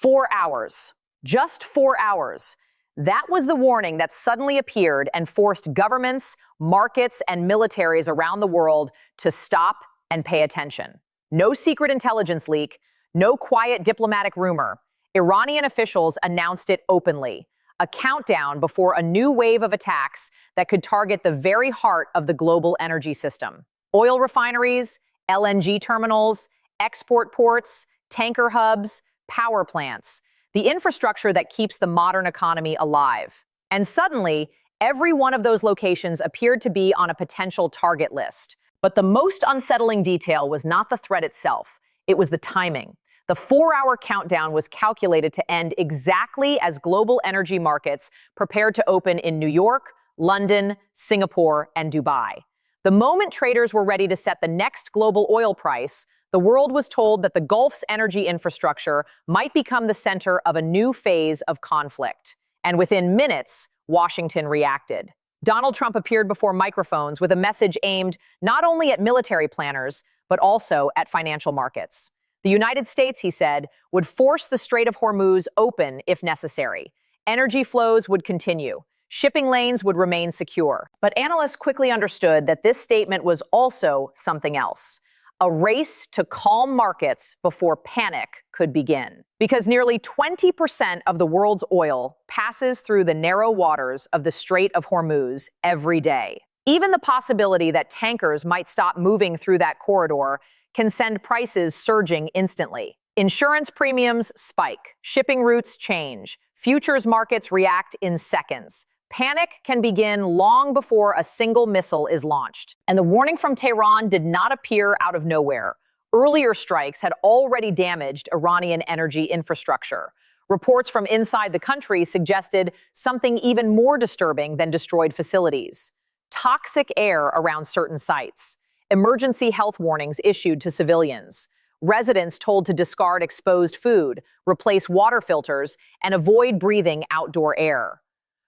4 hours. Just 4 hours. That was the warning that suddenly appeared and forced governments, markets, and militaries around the world to stop and pay attention. No secret intelligence leak, no quiet diplomatic rumor. Iranian officials announced it openly. A countdown before a new wave of attacks that could target the very heart of the global energy system. Oil refineries, LNG terminals, export ports, tanker hubs, power plants. The infrastructure that keeps the modern economy alive. And suddenly, every one of those locations appeared to be on a potential target list. But the most unsettling detail was not the threat itself, it was the timing. The 4-hour countdown was calculated to end exactly as global energy markets prepared to open in New York, London, Singapore, and Dubai. The moment traders were ready to set the next global oil price, the world was told that the Gulf's energy infrastructure might become the center of a new phase of conflict. And within minutes, Washington reacted. Donald Trump appeared before microphones with a message aimed not only at military planners, but also at financial markets. The United States, he said, would force the Strait of Hormuz open if necessary. Energy flows would continue. Shipping lanes would remain secure. But analysts quickly understood that this statement was also something else. A race to calm markets before panic could begin. Because nearly 20% of the world's oil passes through the narrow waters of the Strait of Hormuz every day. Even the possibility that tankers might stop moving through that corridor can send prices surging instantly. Insurance premiums spike, shipping routes change, futures markets react in seconds. Panic can begin long before a single missile is launched. And the warning from Tehran did not appear out of nowhere. Earlier strikes had already damaged Iranian energy infrastructure. Reports from inside the country suggested something even more disturbing than destroyed facilities. Toxic air around certain sites. Emergency health warnings issued to civilians. Residents told to discard exposed food, replace water filters, and avoid breathing outdoor air.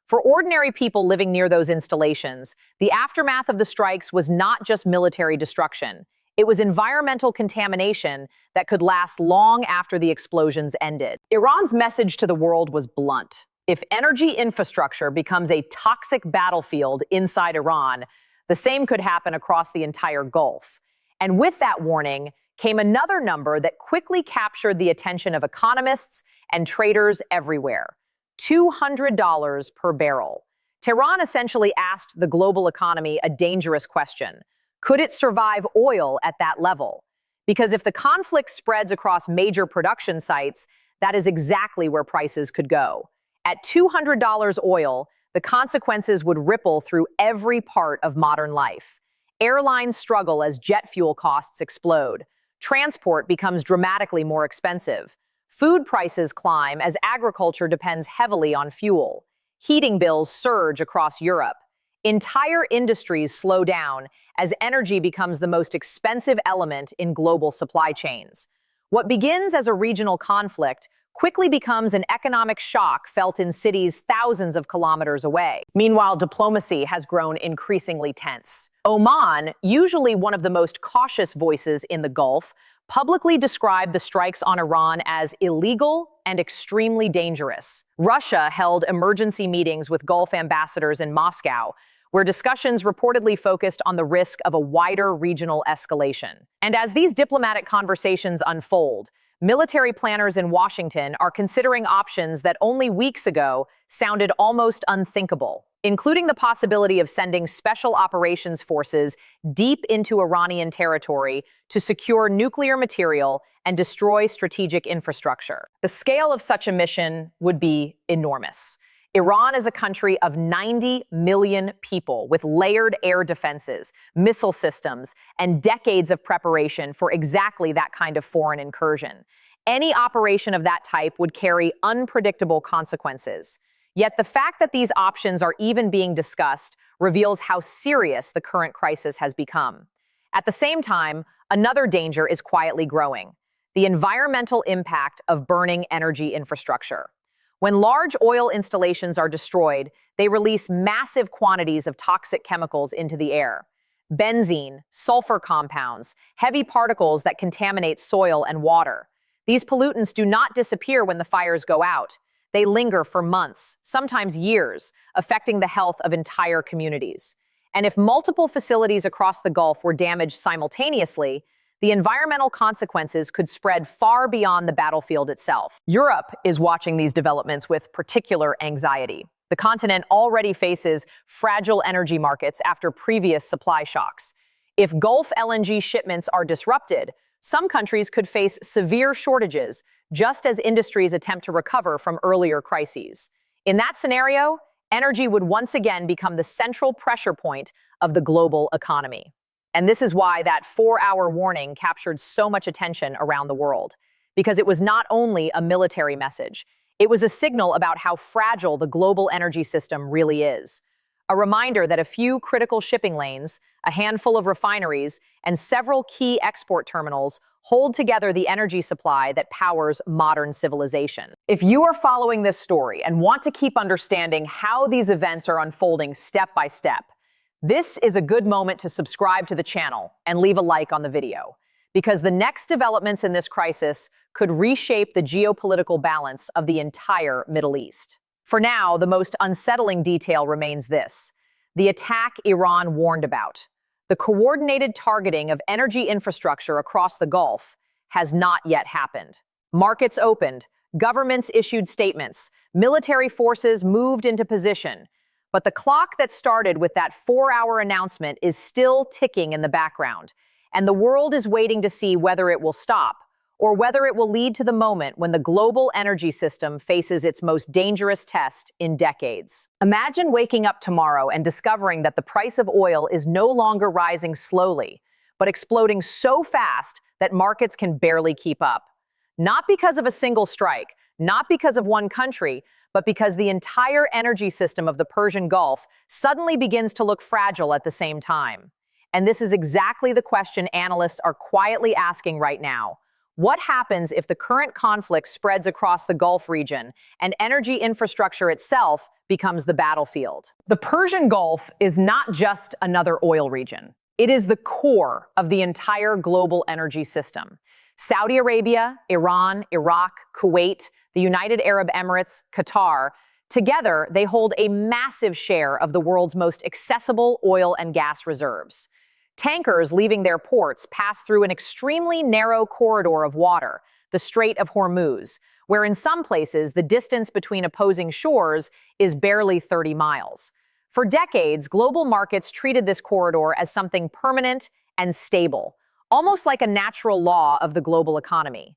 For ordinary people living near those installations, the aftermath of the strikes was not just military destruction. It was environmental contamination that could last long after the explosions ended. Iran's message to the world was blunt. If energy infrastructure becomes a toxic battlefield inside Iran, the same could happen across the entire Gulf. And with that warning came another number that quickly captured the attention of economists and traders everywhere. $200 per barrel. Tehran essentially asked the global economy a dangerous question. Could it survive oil at that level? Because if the conflict spreads across major production sites, that is exactly where prices could go. At $200 oil, the consequences would ripple through every part of modern life. Airlines struggle as jet fuel costs explode. Transport becomes dramatically more expensive. Food prices climb as agriculture depends heavily on fuel. Heating bills surge across Europe. Entire industries slow down as energy becomes the most expensive element in global supply chains. What begins as a regional conflict quickly becomes an economic shock felt in cities thousands of kilometers away. Meanwhile, diplomacy has grown increasingly tense. Oman, usually one of the most cautious voices in the Gulf, publicly described the strikes on Iran as illegal and extremely dangerous. Russia held emergency meetings with Gulf ambassadors in Moscow, where discussions reportedly focused on the risk of a wider regional escalation. And as these diplomatic conversations unfold, military planners in Washington are considering options that only weeks ago sounded almost unthinkable, including the possibility of sending special operations forces deep into Iranian territory to secure nuclear material and destroy strategic infrastructure. The scale of such a mission would be enormous. Iran is a country of 90 million people with layered air defenses, missile systems, and decades of preparation for exactly that kind of foreign incursion. Any operation of that type would carry unpredictable consequences. Yet the fact that these options are even being discussed reveals how serious the current crisis has become. At the same time, another danger is quietly growing: the environmental impact of burning energy infrastructure. When large oil installations are destroyed, they release massive quantities of toxic chemicals into the air. Benzene, sulfur compounds, heavy particles that contaminate soil and water. These pollutants do not disappear when the fires go out. They linger for months, sometimes years, affecting the health of entire communities. And if multiple facilities across the Gulf were damaged simultaneously, the environmental consequences could spread far beyond the battlefield itself. Europe is watching these developments with particular anxiety. The continent already faces fragile energy markets after previous supply shocks. If Gulf LNG shipments are disrupted, some countries could face severe shortages, just as industries attempt to recover from earlier crises. In that scenario, energy would once again become the central pressure point of the global economy. And this is why that 4-hour warning captured so much attention around the world, because it was not only a military message, it was a signal about how fragile the global energy system really is. A reminder that a few critical shipping lanes, a handful of refineries, and several key export terminals hold together the energy supply that powers modern civilization. If you are following this story and want to keep understanding how these events are unfolding step by step, this is a good moment to subscribe to the channel and leave a like on the video, because the next developments in this crisis could reshape the geopolitical balance of the entire Middle East. For now, the most unsettling detail remains this: the attack Iran warned about. The coordinated targeting of energy infrastructure across the Gulf has not yet happened. Markets opened, governments issued statements, military forces moved into position. But the clock that started with that 4-hour announcement is still ticking in the background, and the world is waiting to see whether it will stop, or whether it will lead to the moment when the global energy system faces its most dangerous test in decades. Imagine waking up tomorrow and discovering that the price of oil is no longer rising slowly, but exploding so fast that markets can barely keep up. Not because of a single strike, not because of one country, but because the entire energy system of the Persian Gulf suddenly begins to look fragile at the same time. And this is exactly the question analysts are quietly asking right now. What happens if the current conflict spreads across the Gulf region and energy infrastructure itself becomes the battlefield? The Persian Gulf is not just another oil region. It is the core of the entire global energy system. Saudi Arabia, Iran, Iraq, Kuwait, the United Arab Emirates, Qatar, together they hold a massive share of the world's most accessible oil and gas reserves. Tankers leaving their ports pass through an extremely narrow corridor of water, the Strait of Hormuz, where in some places the distance between opposing shores is barely 30 miles. For decades, global markets treated this corridor as something permanent and stable, almost like a natural law of the global economy.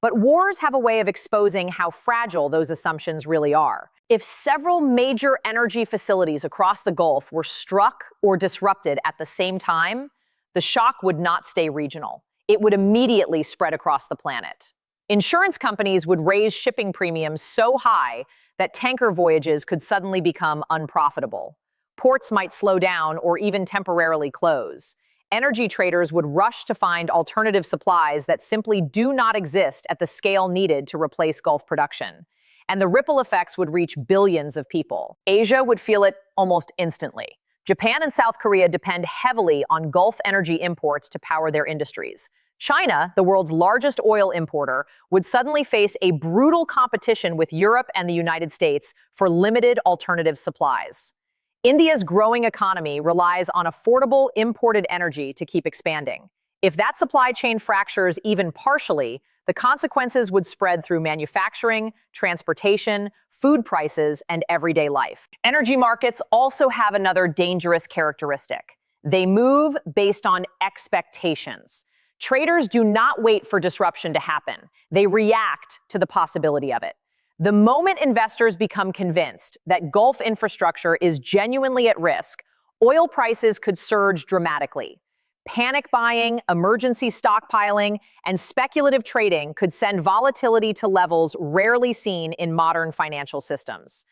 But wars have a way of exposing how fragile those assumptions really are. If several major energy facilities across the Gulf were struck or disrupted at the same time, the shock would not stay regional. It would immediately spread across the planet. Insurance companies would raise shipping premiums so high that tanker voyages could suddenly become unprofitable. Ports might slow down or even temporarily close. Energy traders would rush to find alternative supplies that simply do not exist at the scale needed to replace Gulf production. And the ripple effects would reach billions of people. Asia would feel it almost instantly. Japan and South Korea depend heavily on Gulf energy imports to power their industries. China, the world's largest oil importer, would suddenly face a brutal competition with Europe and the United States for limited alternative supplies. India's growing economy relies on affordable imported energy to keep expanding. If that supply chain fractures even partially, the consequences would spread through manufacturing, transportation, food prices, and everyday life. Energy markets also have another dangerous characteristic. They move based on expectations. Traders do not wait for disruption to happen. They react to the possibility of it. The moment investors become convinced that Gulf infrastructure is genuinely at risk, oil prices could surge dramatically. Panic buying, emergency stockpiling, and speculative trading could send volatility to levels rarely seen in modern financial systems.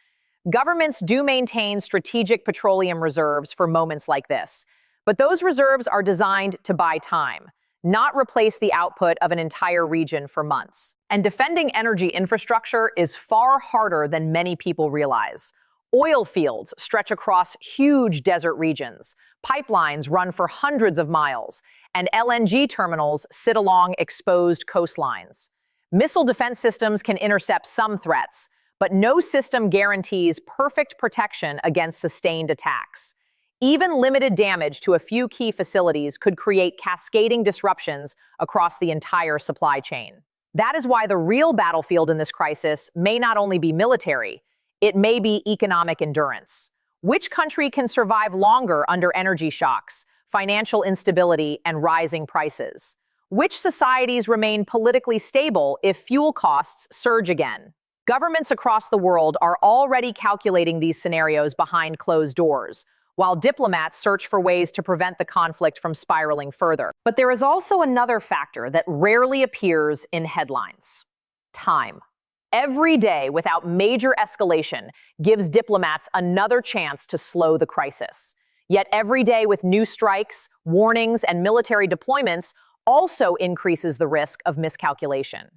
Governments do maintain strategic petroleum reserves for moments like this, but those reserves are designed to buy time, not replace the output of an entire region for months. And defending energy infrastructure is far harder than many people realize. Oil fields stretch across huge desert regions, pipelines run for hundreds of miles, and LNG terminals sit along exposed coastlines. Missile defense systems can intercept some threats, but no system guarantees perfect protection against sustained attacks. Even limited damage to a few key facilities could create cascading disruptions across the entire supply chain. That is why the real battlefield in this crisis may not only be military, it may be economic endurance. Which country can survive longer under energy shocks, financial instability, and rising prices? Which societies remain politically stable if fuel costs surge again? Governments across the world are already calculating these scenarios behind closed doors, while diplomats search for ways to prevent the conflict from spiraling further. But there is also another factor that rarely appears in headlines: time. Every day without major escalation gives diplomats another chance to slow the crisis. Yet every day with new strikes, warnings, and military deployments also increases the risk of miscalculation.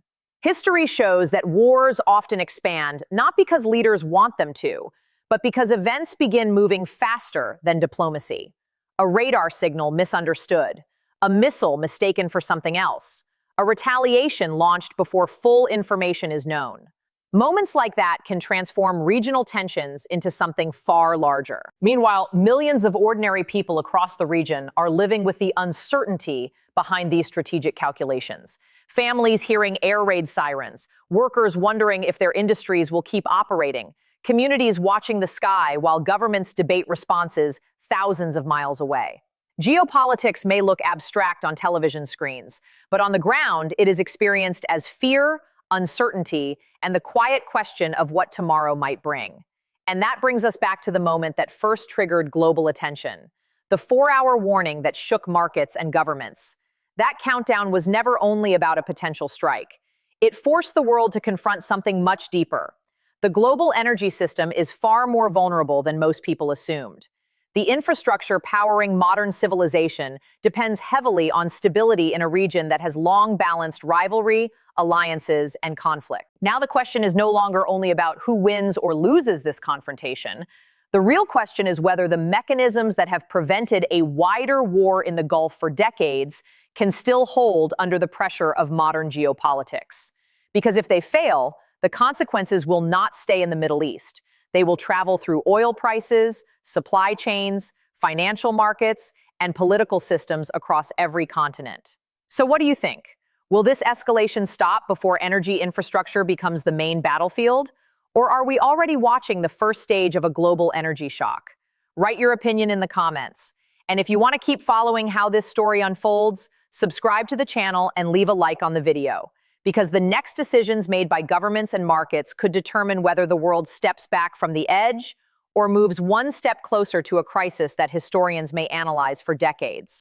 History shows that wars often expand not because leaders want them to, but because events begin moving faster than diplomacy. A radar signal misunderstood, a missile mistaken for something else, a retaliation launched before full information is known. Moments like that can transform regional tensions into something far larger. Meanwhile, millions of ordinary people across the region are living with the uncertainty behind these strategic calculations. Families hearing air raid sirens, workers wondering if their industries will keep operating, communities watching the sky while governments debate responses thousands of miles away. Geopolitics may look abstract on television screens, but on the ground, it is experienced as fear, uncertainty, and the quiet question of what tomorrow might bring. And that brings us back to the moment that first triggered global attention, the 4-hour warning that shook markets and governments. That countdown was never only about a potential strike. It forced the world to confront something much deeper. The global energy system is far more vulnerable than most people assumed. The infrastructure powering modern civilization depends heavily on stability in a region that has long balanced rivalry, alliances, and conflict. Now the question is no longer only about who wins or loses this confrontation. The real question is whether the mechanisms that have prevented a wider war in the Gulf for decades can still hold under the pressure of modern geopolitics. Because if they fail, the consequences will not stay in the Middle East. They will travel through oil prices, supply chains, financial markets, and political systems across every continent. So what do you think? Will this escalation stop before energy infrastructure becomes the main battlefield? Or are we already watching the first stage of a global energy shock? Write your opinion in the comments. And if you want to keep following how this story unfolds, subscribe to the channel and leave a like on the video, because the next decisions made by governments and markets could determine whether the world steps back from the edge or moves one step closer to a crisis that historians may analyze for decades.